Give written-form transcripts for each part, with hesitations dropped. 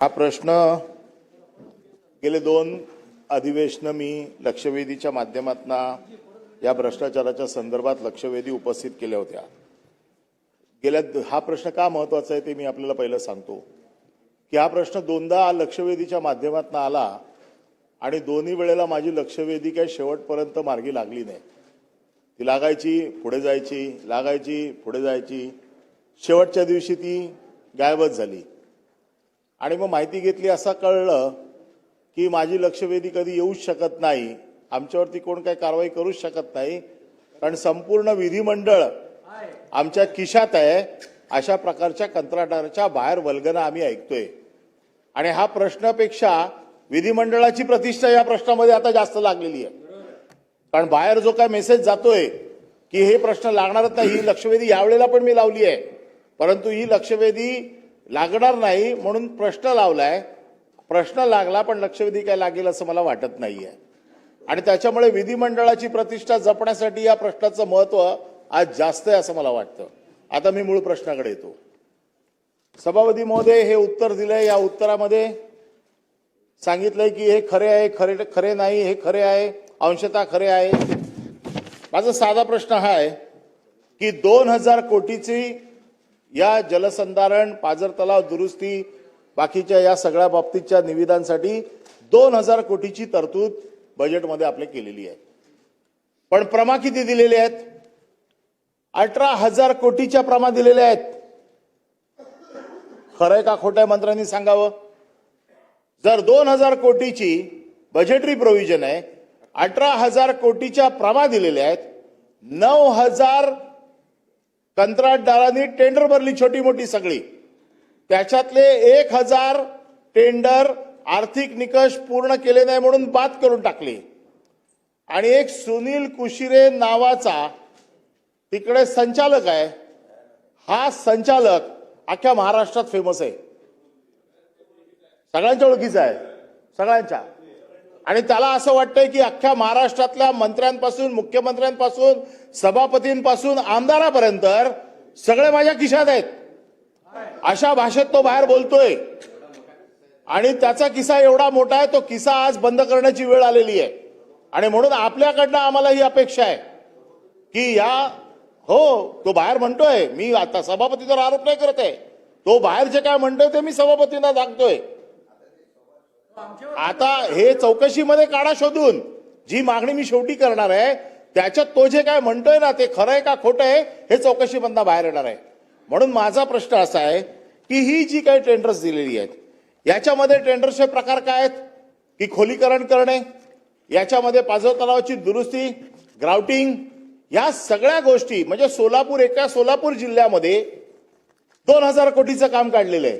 हा प्रश्न गेले 2 अधिवेशन मी लक्षवेधीच्या माध्यमातून या भ्रष्टाचाराच्या संदर्भात लक्षवेधी उपस्थित केल्या होत्या। हा प्रश्न का महत्त्वाचा आहे ते मी आपल्याला पहिलं सांगतो की हा प्रश्न 2दा लक्षवेधीच्या माध्यमातून आला आणि दोन्ही वेळेला माझी लक्षवेधी काही शेवटपर्यंत मार्गी लागली नाही। ती लागायची पुढे जायची, लागायची पुढे जायची, शेवटच्या दिवशी ती गायबच झाली। आणि मग माहिती घेतली, असं कळलं की माझी लक्षवेधी कधी येऊच शकत नाही, आमच्यावरती कोण काही कारवाई करूच शकत नाही, कारण संपूर्ण विधिमंडळ आमच्या खिशात आहे। अशा प्रकारच्या कंत्राटदाराच्या बाहेर वल्गना आम्ही ऐकतोय आणि हा प्रश्नापेक्षा विधिमंडळाची प्रतिष्ठा या प्रश्नामध्ये आता जास्त लागलेली आहे। कारण बाहेर जो काय मेसेज जातोय की हे प्रश्न लागणारच नाही, ही लक्षवेधी यावेळेला पण मी लावली आहे, परंतु ही लक्षवेधी लागणार नाही म्हणून प्रश्न लावलाय। प्रश्न लागला पण लक्षवेधी काय लागेल असं मला वाटत नाहीये आणि त्याच्यामुळे विधिमंडळाची प्रतिष्ठा जपण्यासाठी या प्रश्नाचं महत्त्व आज जास्त आहे असं मला वाटतं। आता मी मूळ प्रश्नाकडे येतो। सभापती महोदय हे उत्तर दिलंय, या उत्तरामध्ये सांगितलंय की हे खरे आहे, खरे नाही, हे खरे आहे, अंशतः खरे आहे। माझा साधा प्रश्न हा आहे की 2000 कोटीची या जलसंधारण, पाझर तलाव दुरुस्ती, बाकीच्या या सगळ्या बाबतीच्या निविदांसाठी 2000 कोटीची तरतूद बजेटमध्ये आपले केलेली आहे, पण प्रमा किती दिलेले आहेत? 18,000 कोटीच्या प्रमा दिलेल्या आहेत। खरंय का खोटं आहे मंत्र्यांनी सांगावं। जर 2000 कोटीची बजेटरी प्रोव्हिजन आहे, 18,000 कोटीच्या प्रमा दिलेल्या आहेत, 9,000 कंत्राटदारांनी टेंडर भरली छोटी मोठी सगळी, त्याच्यातले 1,000 टेंडर आर्थिक निकष पूर्ण केले नाही म्हणून बाद करून टाकले आणि एक सुनील कुशिरे नावाचा तिकडे संचालक आहे, हा संचालक अख्ख्या महाराष्ट्रात फेमस आहे, सगळ्यांच्या ओळखीचा आहे, सगळ्यांच्या। आणि त्याला असं वाटतंय की अख्ख्या महाराष्ट्रातल्या मंत्र्यांपासून, मुख्यमंत्र्यांपासून, सभापतींपासून आमदारापर्यंत सगळे माझ्या खिशात आहेत, अशा भाषेत तो बाहेर बोलतोय आणि त्याचा किस्सा एवढा मोठा आहे, तो किस्सा आज बंद करण्याची वेळ आलेली आहे। आणि म्हणून आपल्याकडनं आम्हाला ही अपेक्षा आहे की तो बाहेर म्हणतोय, मी आता सभापतीवर आरोप नाही करत आहे, तो बाहेर जे काय म्हणतोय ते मी सभापतींना सांगतोय। आता हे चौकशीमध्ये काढा शोधून, जी मागणी मी शेवटी करणार आहे त्याच्यात तो जे काय म्हणतोय ना ते खरं आहे का खोटं आहे हे चौकशीमधनं बाहेर येणार आहे। म्हणून माझा प्रश्न असा आहे की ही जी काही टेंडर्स दिलेली आहेत याच्यामध्ये टेंडर्सचे प्रकार काय आहेत की खोलीकरण करणे, याच्यामध्ये पाझर तलावाची दुरुस्ती, ग्राउटिंग, या सगळ्या गोष्टी, म्हणजे सोलापूर जिल्ह्यामध्ये 2000 कोटीचं काम काढलेलं आहे।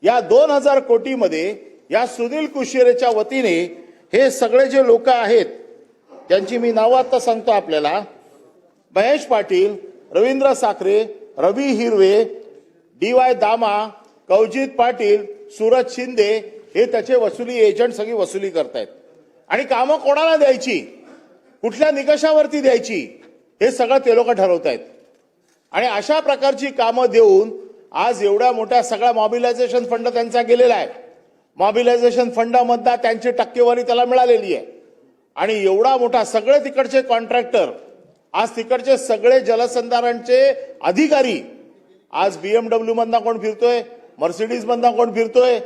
या 2000 कोटीमध्ये या सुनील कुशिरेच्या वतीने हे सगळे जे लोक आहेत त्यांची मी नावं आता सांगतो आपल्याला, महेश पाटील, रवींद्र साखरे, रवी हिरवे, DY दामा, कवजित पाटील, सूरज शिंदे, हे त्याचे वसुली एजंट सगळी वसुली करतायत आणि कामं कोणाला द्यायची, कुठल्या निकषावरती द्यायची हे सगळं ते लोक ठरवतायत। आणि अशा प्रकारची कामं देऊन आज एवढ्या मोठ्या सगळा मॉबिलायझेशन फंड त्यांचा गेलेला आहे, मॉबिलायझेशन फंडामधला त्यांची टक्केवारी त्याला मिळालेली आहे आणि एवढा मोठा सगळे तिकडचे कॉन्ट्रॅक्टर, आज तिकडचे सगळे जलसंधारणचे अधिकारी, आज BMW मधनं कोण फिरतोय, मर्सिडीज मधनं कोण फिरतोय,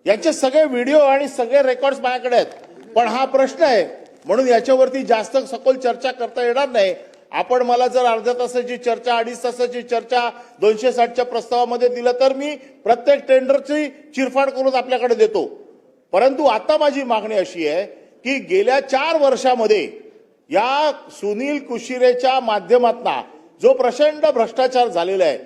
यांचे सगळे व्हिडिओ आणि सगळे रेकॉर्ड्स माझ्याकडे आहेत। पण हा प्रश्न आहे म्हणून याच्यावरती जास्त सखोल चर्चा करता येणार नाही। आपण मला जर अर्ध्या तासाची चर्चा, 2.5 तासाची चर्चा 260च्या प्रस्तावामध्ये दिलं तर मी प्रत्येक टेंडरची चिरफाड करून आपल्याकडे देतो, परंतु आता माझी मागणी अशी आहे की गेल्या 4 वर्षामध्ये या सुनील कुशिरेच्या माध्यमातून जो प्रचंड भ्रष्टाचार झालेला आहे,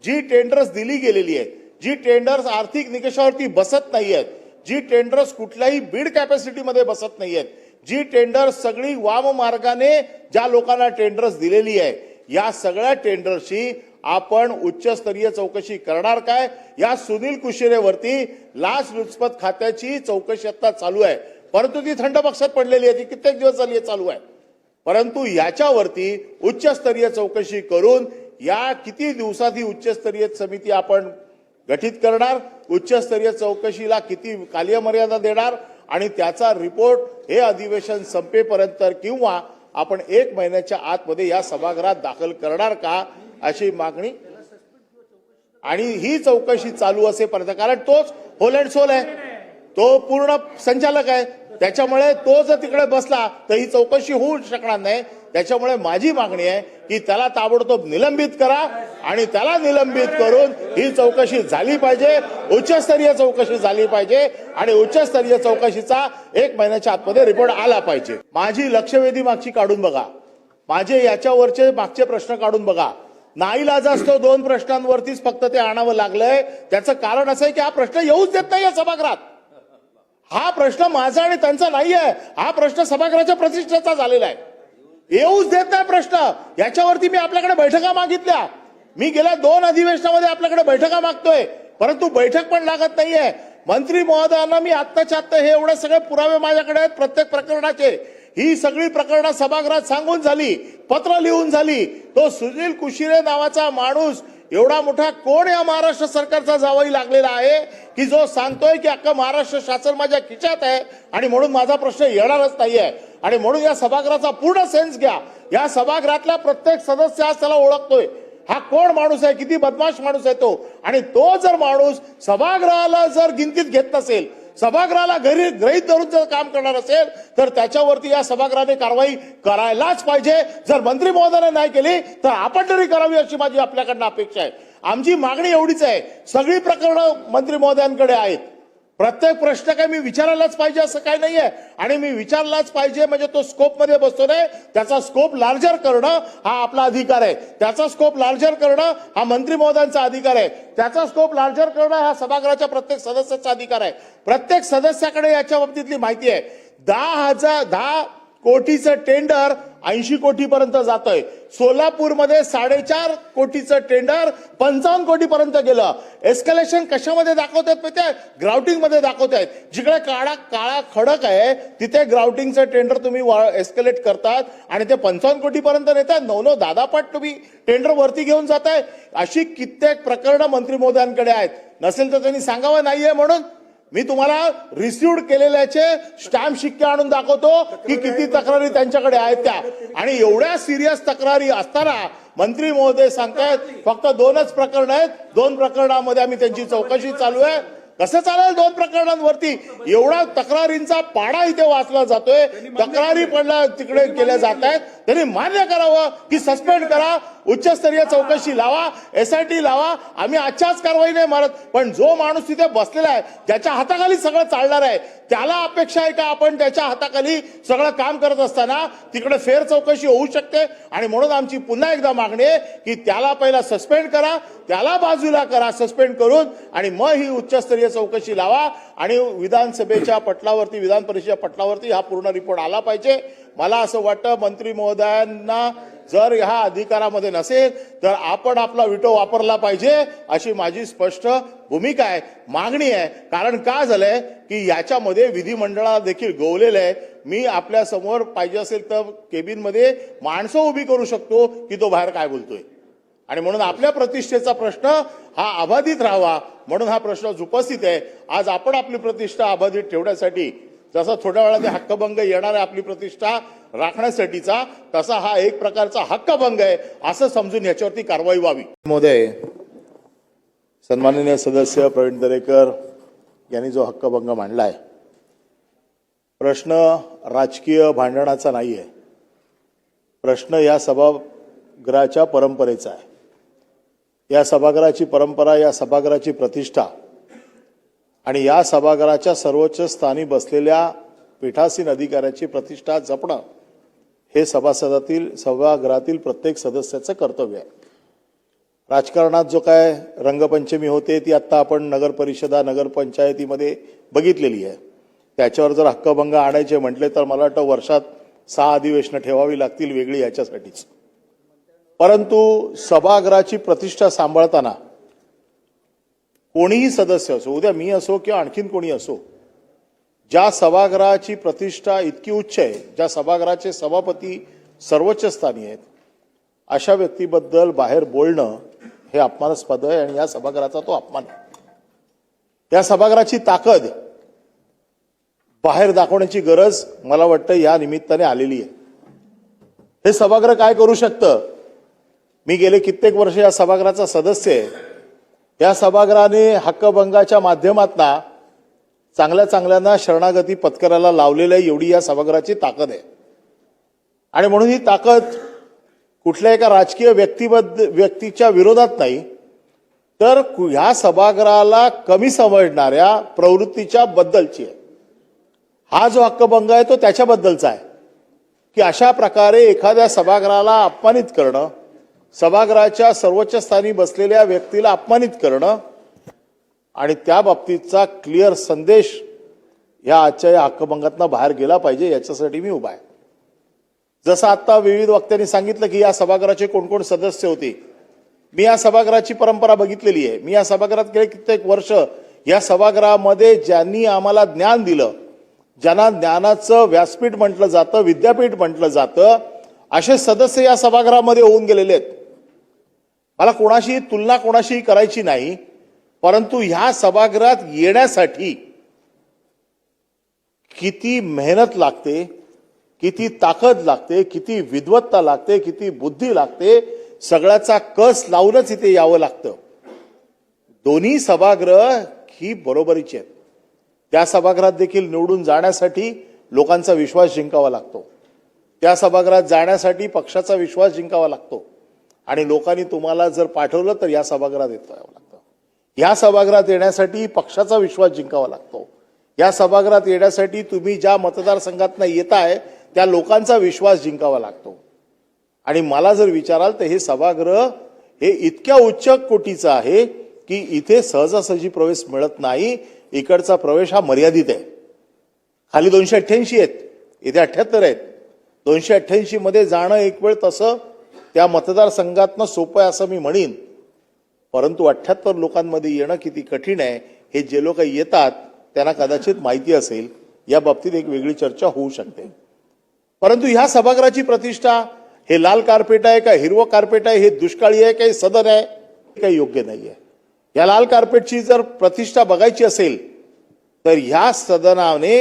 जी टेंडर्स दिली गेलेली आहेत, जी टेंडर्स आर्थिक निकषावरती बसत नाहीयेत, जी टेंडर्स कुठल्याही बीड कॅपॅसिटीमध्ये बसत नाहीयेत, जी टेंडर्स सगळी वाम मार्गाने ज्या लोकांना टेंडर्स दिलेली आहे, या सगळ्या टेंडर्सची आपण उच्चस्तरीय चौकशी करणार काय? या सुनील कुशिरेवरती लाचलुचपत खात्याची चौकशी आता चालू आहे, परंतु ती थंड पक्षात पडलेली आहे, ती कित्येक दिवस झाली चालू आहे, परंतु याच्यावरती उच्चस्तरीय चौकशी करून या किती दिवसात ही उच्चस्तरीय समिती आपण गठीत करणार, उच्चस्तरीय चौकशीला किती कालमर्यादा देणार आणि त्याचा रिपोर्ट हे अधिवेशन संपेपर्यंत किंवा आपण 1 महिन्याच्या आतमध्ये या सभागृहात दाखल करणार का अशी मागणी आणि ही चौकशी चालू असेपर्यंत, कारण तोच होल अँड सोल आहे, तो पूर्ण संचालक आहे, त्याच्यामुळे तो जर तिकडे बसला तर ही चौकशी होऊ शकणार नाही. त्याच्यामुळे माझी मागणी आहे की त्याला ताबडतोब निलंबित करा आणि त्याला निलंबित करून ही चौकशी झाली पाहिजे, उच्चस्तरीय चौकशी झाली पाहिजे आणि उच्चस्तरीय चौकशीचा 1 महिन्याच्या आतमध्ये रिपोर्ट आला पाहिजे. माझी लक्षवेधी मागची काढून बघा, माझे याच्यावरचे मागचे प्रश्न काढून बघा. नाईलाज असतो 2 प्रश्नांवरतीच फक्त ते आणावं लागलंय. त्याचं कारण असं आहे की हा प्रश्न येऊच देत नाहीये सभागृहात. हा प्रश्न माझा आणि त्यांचा नाहीये, हा प्रश्न सभागृहाच्या प्रतिष्ठेचा झालेला आहे. येऊच देत नाही प्रश्न. याच्यावरती मी आपल्याकडे बैठका मागितल्या, मी गेल्या 2 अधिवेशनामध्ये आपल्याकडे बैठका मागतोय, परंतु बैठक पण लागत नाहीये. मंत्री महोदयांना मी आत्ताच्या आत्ता हे एवढे सगळे पुरावे माझ्याकडे आहेत प्रत्येक प्रकरणाचे. ही सगळी प्रकरणं सभागृहात सांगून झाली, पत्र लिहून झाली. तो सुनील कुशिरे नावाचा माणूस एवढा मोठा कोण या महाराष्ट्र सरकारचा जावई लागलेला आहे की जो सांगतोय की अख्खा महाराष्ट्र शासन माझ्या खिशात आहे आणि म्हणून माझा प्रश्न येणारच नाहीये. आणि म्हणून या सभागृहाचा पूर्ण सेन्स घ्या. या सभागृहातला प्रत्येक सदस्य आज त्याला ओळखतोय. हा कोण माणूस आहे, किती बदमाश माणूस आहे तो. आणि तो जर माणूस सभागृहाला जर गिनतीत घेत नसेल, सभागृहाला गृहीत धरून जर काम करणार असेल तर त्याच्यावरती या सभागृहाने कारवाई करायलाच पाहिजे. जर मंत्री महोदयाने नाही केली तर आपण तरी करावी अशी माझी आपल्याकडनं अपेक्षा आहे. आमची मागणी एवढीच आहे, सगळी प्रकरणं मंत्री महोदयांकडे आहेत. प्रत्येक प्रश्न काय मी विचारायलाच पाहिजे असं काही नाहीये आणि मी विचारलाच पाहिजे म्हणजे तो स्कोप मध्ये बसतो नाही. त्याचा स्कोप लार्जर करणं हा आपला अधिकार आहे. त्याचा स्कोप लार्जर करणं हा मंत्री महोदयांचा अधिकार आहे. त्याचा स्कोप लार्जर करणं हा सभागृहाच्या प्रत्येक सदस्याचा अधिकार आहे. प्रत्येक सदस्याकडे याच्या बाबतीतली माहिती आहे. 10 कोटीचं टेंडर 80 कोटीपर्यंत जातोय. सोलापूरमध्ये 4.5 कोटीचं टेंडर 55 कोटीपर्यंत गेलं. एस्केलेशन कशामध्ये दाखवतात माहिती आहे? ग्राउटिंग मध्ये दाखवतायत. जिकडे काळा खडक आहे तिथे ग्राउटिंगचं टेंडर तुम्ही एस्केलेट करतात आणि ते 55 कोटीपर्यंत नेतात. 9 10 पट तुम्ही टेंडर वरती घेऊन जाताय. अशी कित्येक प्रकरणं मंत्री महोदयांकडे आहेत. नसेल तर त्यांनी सांगावं नाहीये म्हणून. मी तुम्हाला रिसिव्ड केलेल्याचे स्टॅम्प शिक्के आणून दाखवतो की किती तक्रारी त्यांच्याकडे आहेत त्या. आणि एवढ्या सिरियस तक्रारी असताना मंत्री महोदय सांगतायत फक्त 2च प्रकरण आहेत, 2 प्रकरणामध्ये आम्ही त्यांची चौकशी चालू आहे. कसं चालेल 2 प्रकरणांवरती? एवढा तक्रारींचा पाडा इथे वाचला जातोय, तक्रारी पडल्या तिकडे केल्या जात आहेत. त्यांनी मान्य करावं की सस्पेंड करा, उच्चस्तरीय चौकशी लावा, SIT लावा. आम्ही आजच्याच कारवाई नाही मारत, पण जो माणूस तिथे बसलेला आहे, ज्याच्या हाताखाली सगळं चालणार आहे, त्याला अपेक्षा आहे का आपण त्याच्या हाताखाली सगळं काम करत असताना तिकडे फेर चौकशी होऊ शकते. आणि म्हणून आमची पुन्हा एकदा मागणी आहे की त्याला पहिला सस्पेंड करा, त्याला बाजूला करा सस्पेंड करून आणि मग ही उच्चस्तरीय चौकशी लावा. आणि विधानसभेच्या पटलावरती, विधान परिषदेच्या पटलावरती हा पूर्ण रिपोर्ट आला पाहिजे. मला असं वाटतं मंत्री महोदयांना जर ह्या अधिकारामध्ये नसेल तर आपण आपला विटो वापरला पाहिजे अशी माझी स्पष्ट भूमिका आहे, मागणी आहे. कारण का झालंय की याच्यामध्ये विधिमंडळाला देखील गोवलेलं आहे. मी आपल्या समोर पाहिजे असेल तर केबिनमध्ये माणसं उभी करू शकतो की तो बाहेर काय बोलतोय. आणि म्हणून आपल्या प्रतिष्ठेचा प्रश्न हा अबाधित राहावा म्हणून हा प्रश्न उपस्थित आहे. आज आपण आपली प्रतिष्ठा अबाधित ठेवण्यासाठी, जसा थोड्या वेळाने हक्कभंग येणार आहे आपली प्रतिष्ठा राखण्यासाठीचा, तसा हा एक प्रकारचा हक्कभंग आहे असं समजून याच्यावरती कारवाई व्हावी. महोदय, सन्माननीय सदस्य प्रवीण दरेकर यांनी जो हक्कभंग मांडलाय, प्रश्न राजकीय भांडणाचा नाहीये. प्रश्न या सभागृहाच्या परंपरेचा आहे. या सभागृहाची परंपरा, या सभागृहाची प्रतिष्ठा आणि या सभागृहाच्या सर्वोच्च स्थानी बसलेल्या पीठासीन अधिकाऱ्याची प्रतिष्ठा जपणं हे सभागृहातील प्रत्येक सदस्याचं कर्तव्य आहे. राजकारणात जो काय रंगपंचमी होते ती आता आपण नगर परिषदा, नगरपंचायतीमध्ये बघितलेली आहे. त्याच्यावर जर हक्कभंग आणायचे म्हटले तर मला वाटतं वर्षात 6 अधिवेशनं ठेवावी लागतील वेगळी याच्यासाठीच. परंतु सभागृहाची प्रतिष्ठा सांभाळताना कोणीही सदस्य असो, उद्या मी असो किंवा आणखीन कोणी असो, ज्या सभागृहाची प्रतिष्ठा इतकी उच्च आहे, ज्या सभागृहाचे सभापती सर्वोच्च स्थानी आहेत, अशा व्यक्तीबद्दल बाहेर बोलणं हे अपमानास्पद आहे आणि या सभागृहाचा तो अपमान आहे. त्या सभागृहाची ताकद बाहेर दाखवण्याची गरज मला वाटतं या निमित्ताने आलेली आहे. हे सभागृह काय करू शकतं? मी गेले कित्येक वर्ष या सभागृहाचा सदस्य आहे. या सभागृहाने हक्कभंगाच्या माध्यमातून चांगल्या चांगल्यांना शरणागती पत्करायला लावलेलं आहे, एवढी या सभागृहाची ताकद आहे. आणि म्हणून ही ताकद कुठल्या एका राजकीय व्यक्तीच्या विरोधात नाही, तर ह्या सभागृहाला कमी समजणाऱ्या प्रवृत्तीच्या बद्दलची आहे. हा जो हक्कभंग आहे तो त्याच्याबद्दलचा आहे की अशा प्रकारे एखाद्या सभागृहाला अपमानित करणं, सभागृहाच्या सर्वोच्च स्थानी बसलेल्या व्यक्तीला अपमानित करणं आणि त्या बाबतीतचा क्लिअर संदेश या आजच्या या हक्कभंगातनं बाहेर गेला पाहिजे, याच्यासाठी मी उभा आहे. जसं आता विविध वक्त्यांनी सांगितलं की या सभागृहाचे कोण कोण सदस्य होते. मी या सभागृहाची परंपरा बघितलेली आहे. मी या सभागृहात गेले कित्येक वर्ष या सभागृहामध्ये ज्यांनी आम्हाला ज्ञान दिलं, ज्यांना ज्ञानाचं व्यासपीठ म्हटलं जातं, विद्यापीठ म्हटलं जातं, असे सदस्य या सभागृहामध्ये होऊन गेलेले आहेत. मला कोणाशी तुलना कोणाशी करायची नाही, परंतु ह्या सभागृहात येण्यासाठी किती मेहनत लागते, किती ताकद लागते, किती विद्वत्ता लागते, किती बुद्धी लागते, सगळ्याचा कस लावूनच इथे यावं लागतं. दोन्ही सभागृह ही बरोबरीची आहेत. त्या सभागृहात देखील निवडून जाण्यासाठी लोकांचा विश्वास जिंकावा लागतो. त्या सभागृहात जाण्यासाठी पक्षाचा विश्वास जिंकावा लागतो. आणि लोकांनी तुम्हाला जर पाठवलं तर या सभागृहात यावं लागतं. या सभागृहात येण्यासाठी पक्षाचा विश्वास जिंकावा लागतो. या सभागृहात येण्यासाठी तुम्ही ज्या मतदारसंघातनं येताय त्या लोकांचा विश्वास जिंकावा लागतो. आणि मला जर विचाराल तर हे सभागृह हे इतक्या उच्च कोटीचं आहे की इथे सहजासहजी प्रवेश मिळत नाही. इकडचा प्रवेश हा मर्यादित आहे. खाली 288 आहेत, इथे 78 आहेत. 288 मध्ये जाणं एक वेळ तसं त्या मतदारसंघातनं सोपं आहे असं मी म्हणीन, परंतु 78 लोकांमध्ये येणं किती कठीण आहे हे जे लोक येतात त्यांना कदाचित माहिती असेल. या बाबतीत एक वेगळी चर्चा होऊ शकते. परंतु ह्या सभागृहाची प्रतिष्ठा हे लाल कार्पेट आहे का हिरवं कार्पेट आहे, हे दुष्काळी आहे काही सदन आहे, काही योग्य नाही आहे. या लाल कार्पेटची जर प्रतिष्ठा बघायची असेल तर ह्या सदनाने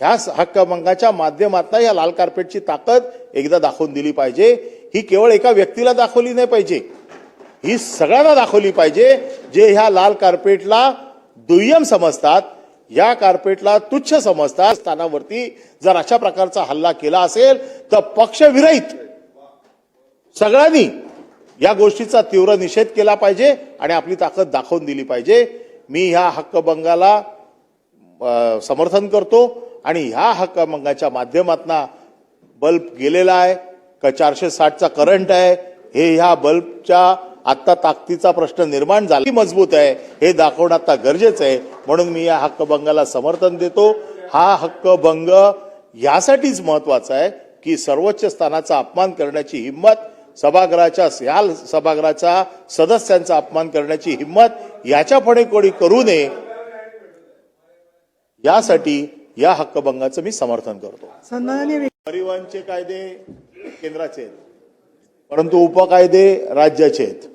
ह्या हक्कभंगाच्या माध्यमातून या लाल कार्पेटची ताकद एकदा दाखवून दिली पाहिजे. ही केवळ एका व्यक्तीला दाखवली नाही पाहिजे, ही सगळ्यांना दाखवली पाहिजे जे ह्या लाल कार्पेटला दुय्यम समजतात, या कार्पेटला तुच्छ समजतात. स्थानावरती जर अशा प्रकारचा हल्ला केला असेल तर पक्षविरहित सगळ्यांनी या गोष्टीचा तीव्र निषेध केला पाहिजे आणि आपली ताकद दाखवून दिली पाहिजे. मी ह्या हक्कभंगाला समर्थन करतो आणि ह्या हक्कभंगाच्या माध्यमातून बल्ब गेलेला आहे का 460चा करंट आहे, हे ह्या बल्बच्या आता ताकदीचा प्रश्न निर्माण झाला मजबूत आहे हे दाखवणं आता गरजेचं आहे. म्हणून मी या हक्कभंगाला समर्थन देतो. हा हक्कभंग यासाठीच महत्वाचा आहे की सर्वोच्च स्थानाचा अपमान करण्याची हिंमत, सभागृहाच्या सदस्यांचा अपमान करण्याची हिंमत याच्यापुढे कोणी करू नये, यासाठी या हक्कभंगाचं मी समर्थन करतो. परिवहनचे कायदे केंद्राचे आहेत, परंतु उपकायदे राज्याचे आहेत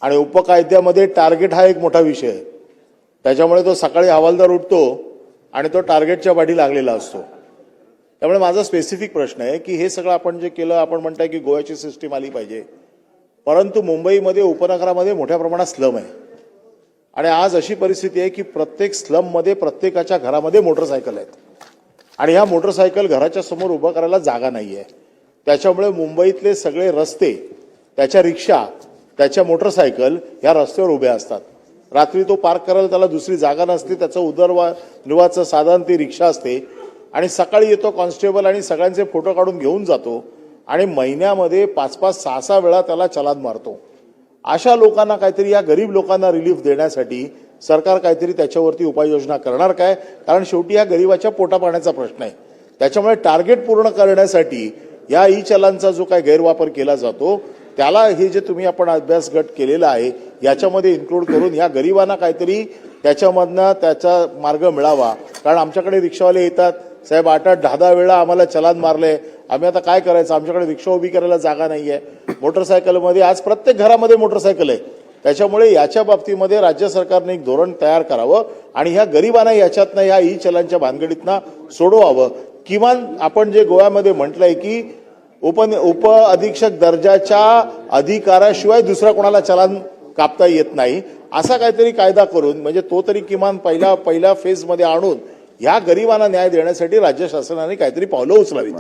आणि उपकायद्यामध्ये टार्गेट हा एक मोठा विषय आहे. त्याच्यामुळे तो सकाळी हवालदार उठतो आणि तो टार्गेटच्या पाठी लागलेला असतो. त्यामुळे माझा स्पेसिफिक प्रश्न आहे की हे सगळं आपण जे केलं, आपण म्हणताय की गोव्याची सिस्टीम आली पाहिजे, परंतु मुंबईमध्ये उपनगरामध्ये मोठ्या प्रमाणात स्लम आहे आणि आज अशी परिस्थिती आहे की प्रत्येक स्लममध्ये प्रत्येकाच्या घरामध्ये मोटरसायकल आहेत आणि ह्या मोटरसायकल घराच्या समोर उभं करायला जागा नाही आहे. त्याच्यामुळे मुंबईतले सगळे रस्ते, त्याच्या रिक्षा, त्याच्या मोटरसायकल ह्या रस्त्यावर उभ्या असतात. रात्री तो पार्क करायला त्याला दुसरी जागा नसते, त्याचं उदरनिर्वाहाचं साधन ती रिक्षा असते आणि सकाळी येतो कॉन्स्टेबल आणि सगळ्यांचे फोटो काढून घेऊन जातो आणि महिन्यामध्ये 5-5, 6-6 वेळा त्याला चलान मारतो. अशा लोकांना काहीतरी, या गरीब लोकांना रिलीफ देण्यासाठी सरकार काहीतरी त्याच्यावरती उपाययोजना करणार काय? कारण शेवटी या गरीबाच्या पोटापाण्याचा प्रश्न आहे. त्याच्यामुळे टार्गेट पूर्ण करण्यासाठी या ई चलांचा जो काही गैरवापर केला जातो त्याला हे जे तुम्ही आपण अभ्यास गट केलेला आहे याच्यामध्ये इन्क्लूड करून या गरिबांना काहीतरी त्याच्यामधनं त्याचा मार्ग मिळावा. कारण आमच्याकडे रिक्षावाले येतात, साहेब 8-8, 10-10 वेळा आम्हाला चलान मारले, आम्ही आता काय करायचं, आमच्याकडे रिक्षा उभी करायला जागा नाहीये. मोटरसायकलमध्ये आज प्रत्येक घरामध्ये मोटरसायकल आहे, त्याच्यामुळे याच्या बाबतीमध्ये राज्य सरकारने एक धोरण तयार करावं आणि ह्या गरिबांना याच्यातनं ह्या ई चलनच्या भानगडीतनं सोडवावं. किमान आपण जे गोव्यामध्ये म्हटलंय की उप अधीक्षक दर्जाच्या अधिकाराशिवाय दुसऱ्या कोणाला चलन कापता येत नाही, असा काहीतरी कायदा करून म्हणजे तो तरी किमान पहिल्या फेजमध्ये आणून ह्या गरिबांना न्याय देण्यासाठी राज्य शासनाने काहीतरी पावलं उचलावीत.